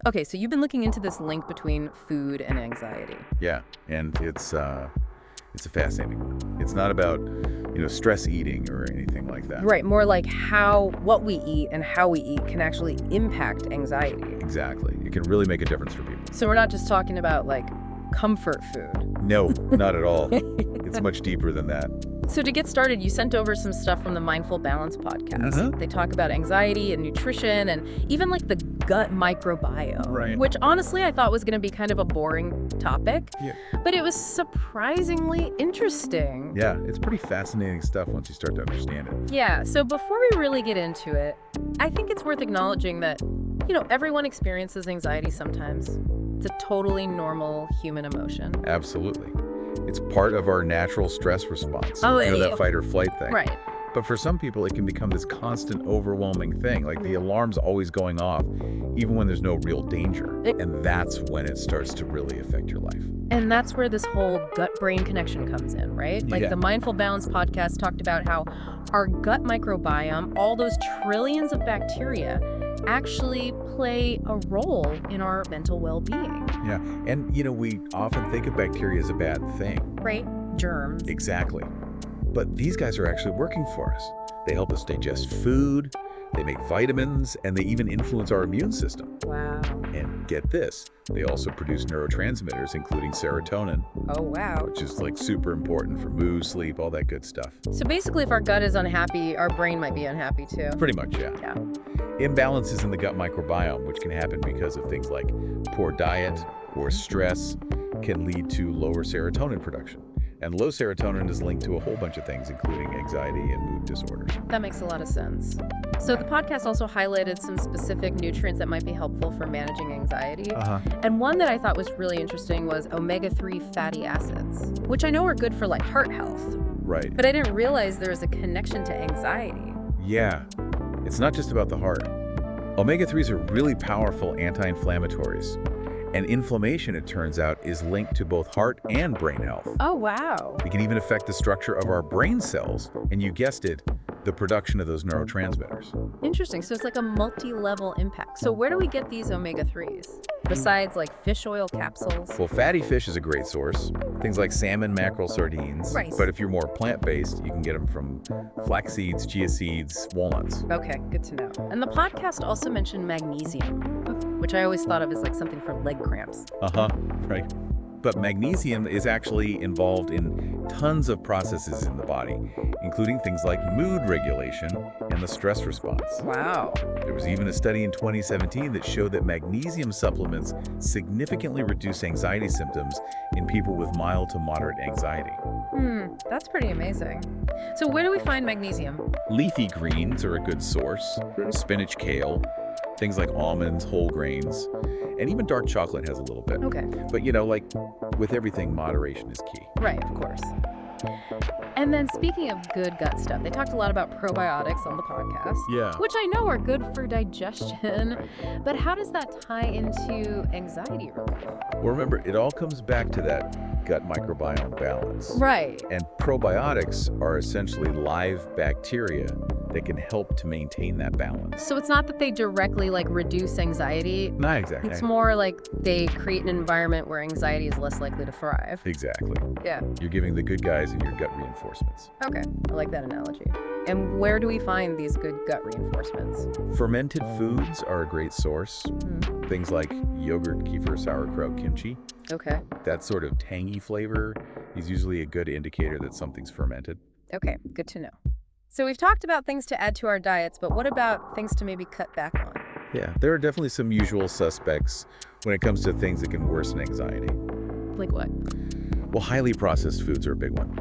Okay, so you've been looking into this link between food and anxiety. Yeah, and it's a fascinating one. It's not about, stress eating or anything like that. Right, more like what we eat and how we eat can actually impact anxiety. Exactly. It can really make a difference for people. So we're not just talking about, like, comfort food. No, not at all. It's much deeper than that. So to get started, you sent over some stuff from the Mindful Balance podcast. Uh-huh. They talk about anxiety and nutrition and even like the gut microbiome, Right. which honestly I thought was going to be kind of a boring topic, Yeah. but it was surprisingly interesting. Yeah, it's pretty fascinating stuff once you start to understand it. Yeah, so before we really get into it, I think it's worth acknowledging that, everyone experiences anxiety sometimes. It's a totally normal human emotion. Absolutely. It's part of our natural stress response. Oh, that fight or flight thing. Right. But for some people, it can become this constant, overwhelming thing. Like the alarm's always going off, even when there's no real danger. And that's when it starts to really affect your life. And that's where this whole gut-brain connection comes in, right? Like Yeah. the Mindful Balance podcast talked about how our gut microbiome, all those trillions of bacteria, actually play a role in our mental well-being. Yeah. And, we often think of bacteria as a bad thing. Right? Germs. Exactly. But these guys are actually working for us. They help us digest food, they make vitamins, and they even influence our immune system. Wow. And get this, they also produce neurotransmitters, including serotonin, Oh, wow. which is like super important for mood, sleep, all that good stuff. So basically, if our gut is unhappy, our brain might be unhappy too. Pretty much, yeah. Yeah. Imbalances in the gut microbiome, which can happen because of things like poor diet or stress, can lead to lower serotonin production. And low serotonin is linked to a whole bunch of things, including anxiety and mood disorders. That makes a lot of sense. So the podcast also highlighted some specific nutrients that might be helpful for managing anxiety. Uh-huh. And one that I thought was really interesting was omega-3 fatty acids, which I know are good for like heart health, Right. but I didn't realize there was a connection to anxiety. Yeah. It's not just about the heart. Omega-3s are really powerful anti-inflammatories. And inflammation, it turns out, is linked to both heart and brain health. Oh, wow. It can even affect the structure of our brain cells, and you guessed it, the production of those neurotransmitters. Interesting. So it's like a multi-level impact. So where do we get these omega-3s? Besides like fish oil capsules? Well, fatty fish is a great source. Things like salmon, mackerel, sardines. Right. But if you're more plant-based, you can get them from flax seeds, chia seeds, walnuts. Okay, good to know. And the podcast also mentioned magnesium, which I always thought of as like something for leg cramps. Uh-huh, right. But magnesium is actually involved in tons of processes in the body, including things like mood regulation and the stress response. Wow. There was even a study in 2017 that showed that magnesium supplements significantly reduce anxiety symptoms in people with mild to moderate anxiety. That's pretty amazing. So where do we find magnesium? Leafy greens are a good source. Spinach, kale, things like almonds, whole grains, and even dark chocolate has a little bit. Okay. But like with everything, moderation is key. Right, of course. And then speaking of good gut stuff, they talked a lot about probiotics on the podcast. Yeah. Which I know are good for digestion, but how does that tie into anxiety relief? Well, remember, it all comes back to that gut microbiome balance. Right. And probiotics are essentially live bacteria that can help to maintain that balance. So it's not that they directly like reduce anxiety. Not exactly. It's more like they create an environment where anxiety is less likely to thrive. Exactly. Yeah. You're giving the good guys in your gut reinforcements. Okay. I like that analogy. And where do we find these good gut reinforcements? Fermented foods are a great source. Things like yogurt, kefir, sauerkraut, kimchi. Okay. That sort of tangy flavor is usually a good indicator that something's fermented. Okay. Good to know. So we've talked about things to add to our diets, but what about things to maybe cut back on? Yeah, there are definitely some usual suspects when it comes to things that can worsen anxiety. Like what? Well, highly processed foods are a big one.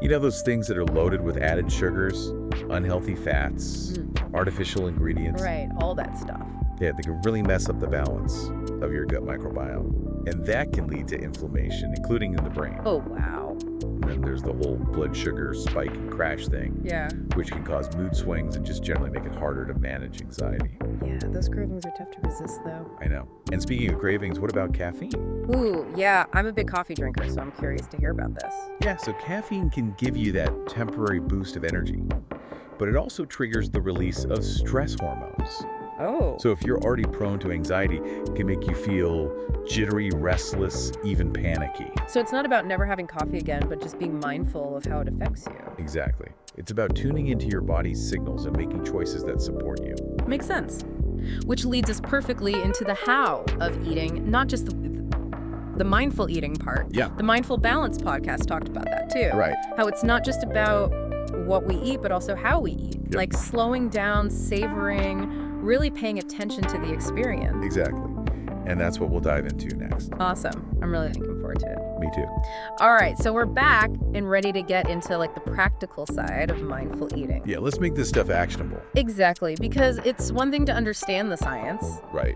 Those things that are loaded with added sugars, unhealthy fats, artificial ingredients. Right. All that stuff. Yeah, they can really mess up the balance of your gut microbiome. And that can lead to inflammation, including in the brain. Oh, wow. And then there's the whole blood sugar spike and crash thing, Yeah. which can cause mood swings and just generally make it harder to manage anxiety. Yeah, those cravings are tough to resist, though. I know. And speaking of cravings, what about caffeine? Ooh, yeah, I'm a big coffee drinker, so I'm curious to hear about this. Yeah, so caffeine can give you that temporary boost of energy, but it also triggers the release of stress hormones. Oh. So if you're already prone to anxiety, it can make you feel jittery, restless, even panicky. So it's not about never having coffee again, but just being mindful of how it affects you. Exactly. It's about tuning into your body's signals and making choices that support you. Makes sense. Which leads us perfectly into the how of eating, not just the mindful eating part. Yeah. The Mindful Balance podcast talked about that too. Right. How it's not just about what we eat, but also how we eat. Yep. Like slowing down, savoring, really paying attention to the experience. Exactly. And that's what we'll dive into next. Awesome. I'm really looking forward to it. Me too. All right, so we're back and ready to get into like the practical side of mindful eating. Yeah, let's make this stuff actionable. Exactly, because it's one thing to understand the science, Right.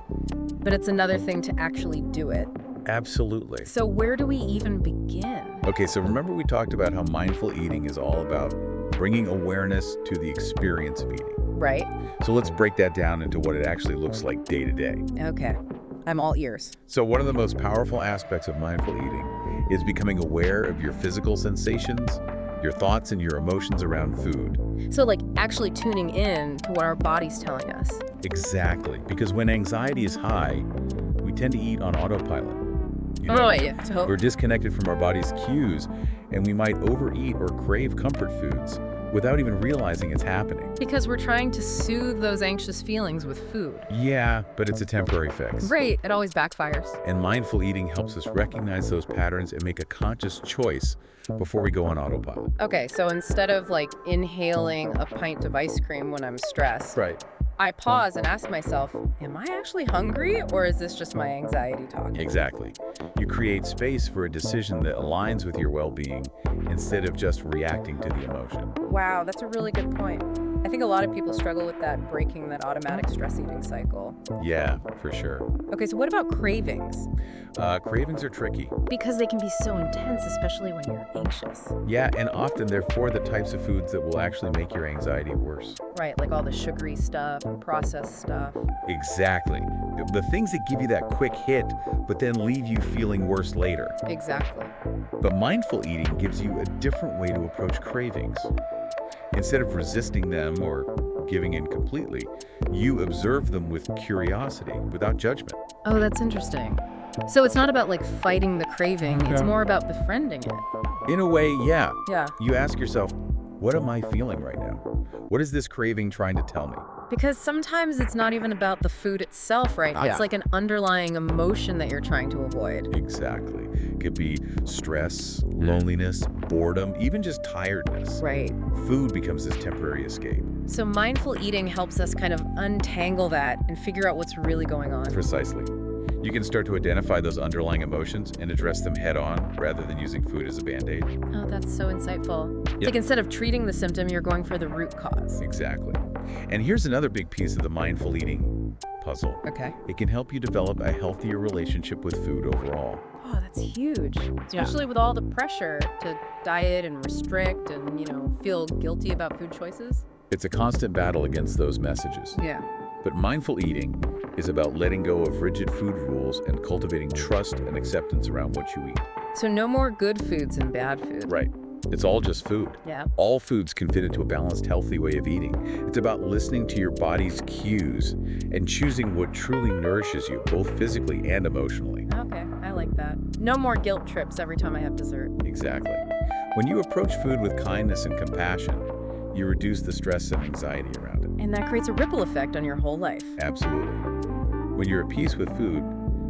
but it's another thing to actually do it. Absolutely. So where do we even begin? Okay, so remember we talked about how mindful eating is all about bringing awareness to the experience of eating. Right? So let's break that down into what it actually looks like day to day. Okay. I'm all ears. So one of the most powerful aspects of mindful eating is becoming aware of your physical sensations, your thoughts, and your emotions around food. So like actually tuning in to what our body's telling us. Exactly, because when anxiety is high, we tend to eat on autopilot. You know, Oh, yeah. So, we're disconnected from our body's cues, and we might overeat or crave comfort foods without even realizing it's happening. because we're trying to soothe those anxious feelings with food. Yeah, but it's a temporary fix. Right. It always backfires. And mindful eating helps us recognize those patterns and make a conscious choice before we go on autopilot. Okay, so instead of like inhaling a pint of ice cream when I'm stressed, Right. I pause and ask myself, am I actually hungry or is this just my anxiety talking? Exactly. You create space for a decision that aligns with your well-being instead of just reacting to the emotion. Wow, that's a really good point. I think a lot of people struggle with that, breaking that automatic stress eating cycle. Yeah, for sure. Okay, so what about cravings? Cravings are tricky. Because they can be so intense, especially when you're anxious. Yeah, and often they're for the types of foods that will actually make your anxiety worse. Right, like all the sugary stuff, processed stuff. Exactly. The things that give you that quick hit, but then leave you feeling worse later. Exactly. But mindful eating gives you a different way to approach cravings. Instead of resisting them or giving in completely, you observe them with curiosity, without judgment. Oh, that's interesting. So it's not about like fighting the craving, it's Yeah. more about befriending it. In a way, yeah. Yeah. You ask yourself, what am I feeling right now? What is this craving trying to tell me? Because sometimes it's not even about the food itself, right? Yeah. It's like an underlying emotion that you're trying to avoid. Exactly. It could be stress, loneliness, boredom, even just tiredness. Right. Food becomes this temporary escape. So mindful eating helps us kind of untangle that and figure out what's really going on. Precisely. You can start to identify those underlying emotions and address them head on rather than using food as a band-aid. Oh, that's so insightful. It's Yep. like instead of treating the symptom, you're going for the root cause. Exactly. And here's another big piece of the mindful eating puzzle. Okay. It can help you develop a healthier relationship with food overall. Oh, that's huge. Especially with all the pressure to diet and restrict and, feel guilty about food choices. It's a constant battle against those messages. Yeah. But mindful eating is about letting go of rigid food rules and cultivating trust and acceptance around what you eat. So no more good foods and bad foods. Right. It's all just food. Yeah. All foods can fit into a balanced, healthy way of eating. It's about listening to your body's cues and choosing what truly nourishes you, both physically and emotionally. Okay, I like that. No more guilt trips every time I have dessert. Exactly. When you approach food with kindness and compassion, you reduce the stress and anxiety around it. And that creates a ripple effect on your whole life. Absolutely. When you're at peace with food,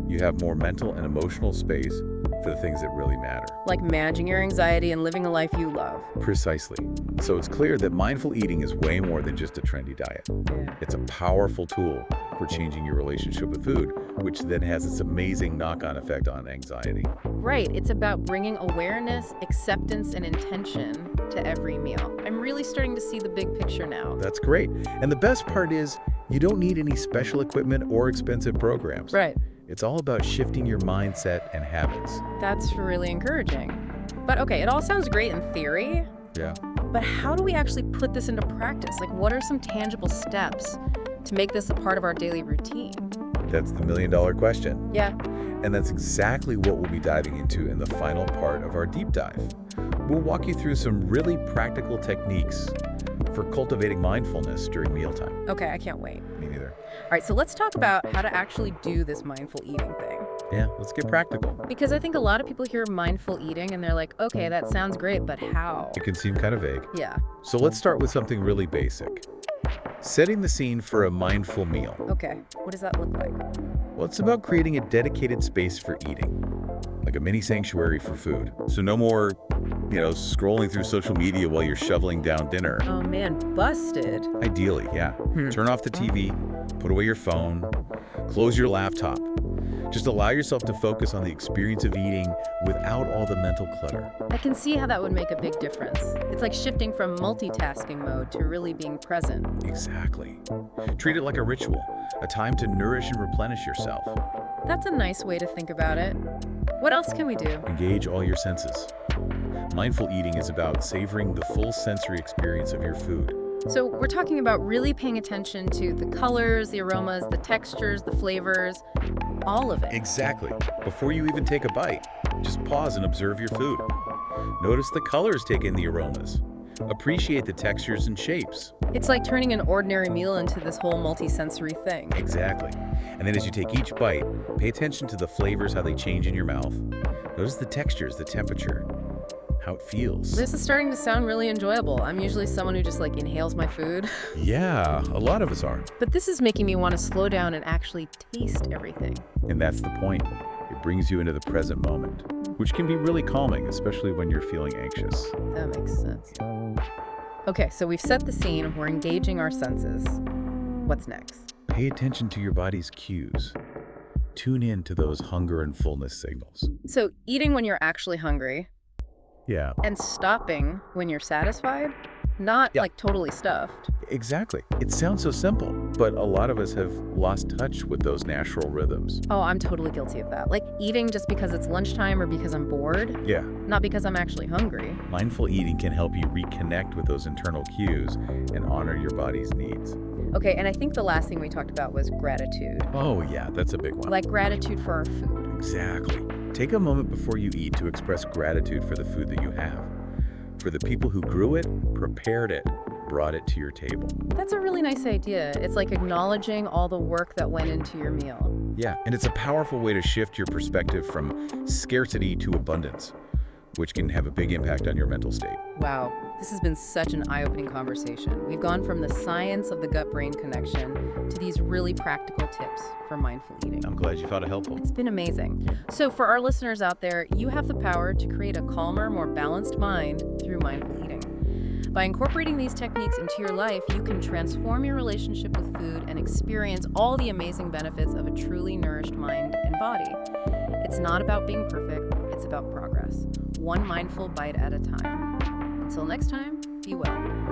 you have more mental and emotional space for the things that really matter. Like managing your anxiety and living a life you love. Precisely. So it's clear that mindful eating is way more than just a trendy diet. Yeah. It's a powerful tool for changing your relationship with food, which then has its amazing knock-on effect on anxiety. Right, it's about bringing awareness, acceptance, and intention to every meal. I'm really starting to see the big picture now. That's great. And the best part is, you don't need any special equipment or expensive programs. Right. It's all about shifting your mindset and habits. That's really encouraging. But okay, it all sounds great in theory, Yeah. but how do we actually put this into practice? Like, what are some tangible steps to make this a part of our daily routine? That's the million-dollar question. Yeah. And that's exactly what we'll be diving into in the final part of our deep dive. We'll walk you through some really practical techniques for cultivating mindfulness during mealtime. Okay, I can't wait. Me neither. All right, so let's talk about how to actually do this mindful eating thing. Yeah, let's get practical. Because I think a lot of people hear mindful eating and they're like, okay, that sounds great, but how? It can seem kind of vague. Yeah, So let's start with something really basic. Setting the scene for a mindful meal. okay. What does that look like? Well, it's about creating a dedicated space for eating, like a mini sanctuary for food. So no more, scrolling through social media while you're shoveling down dinner. Oh man, busted. Ideally, yeah. Turn off the TV, put away your phone, close your laptop. Just allow yourself to focus on the experience of eating without all the mental clutter. I can see how that would make a big difference. It's like shifting from multitasking mode to really being present. Exactly. Treat it like a ritual, a time to nourish and replenish yourself. That's a nice way to think about it. What else can we do? Engage all your senses. Mindful eating is about savoring the full sensory experience of your food. So we're talking about really paying attention to the colors, the aromas, the textures, the flavors, all of it. Exactly. Before you even take a bite, just pause and observe your food. Notice the colors, take in the aromas. Appreciate the textures and shapes. It's like turning an ordinary meal into this whole multi-sensory thing. Exactly. And then as you take each bite, pay attention to the flavors, how they change in your mouth. Notice the textures, the temperature, how it feels. This is starting to sound really enjoyable. I'm usually someone who just inhales my food. Yeah, a lot of us are. But this is making me want to slow down and actually taste everything. And that's the point. It brings you into the present moment, which can be really calming, especially when you're feeling anxious. That makes sense. Okay, so we've set the scene. We're engaging our senses. What's next? Pay attention to your body's cues. Tune in to those hunger and fullness signals. So eating when you're actually hungry Yeah, and stopping when you're satisfied, not Yeah. totally stuffed. exactly. It sounds so simple, but a lot of us have lost touch with those natural rhythms. Oh, I'm totally guilty of that. Like eating just because it's lunchtime or because I'm bored, Yeah, not because I'm actually hungry. mindful eating can help you reconnect with those internal cues and honor your body's needs. Okay, and I think the last thing we talked about was gratitude. Oh yeah, that's a big one. Like gratitude for our food. Exactly. Take a moment before you eat to express gratitude for the food that you have, for the people who grew it, prepared it, brought it to your table. That's a really nice idea. It's like acknowledging all the work that went into your meal. Yeah, and it's a powerful way to shift your perspective from scarcity to abundance, which can have a big impact on your mental state. Wow, this has been such an eye-opening conversation. We've gone from the science of the gut-brain connection to these really practical tips for mindful eating. I'm glad you found it helpful. It's been amazing. So for our listeners out there, you have the power to create a calmer, more balanced mind through mindful eating. By incorporating these techniques into your life, you can transform your relationship with food and experience all the amazing benefits of a truly nourished mind and body. It's not about being perfect, it's about progress, one mindful bite at a time. Until next time, be well.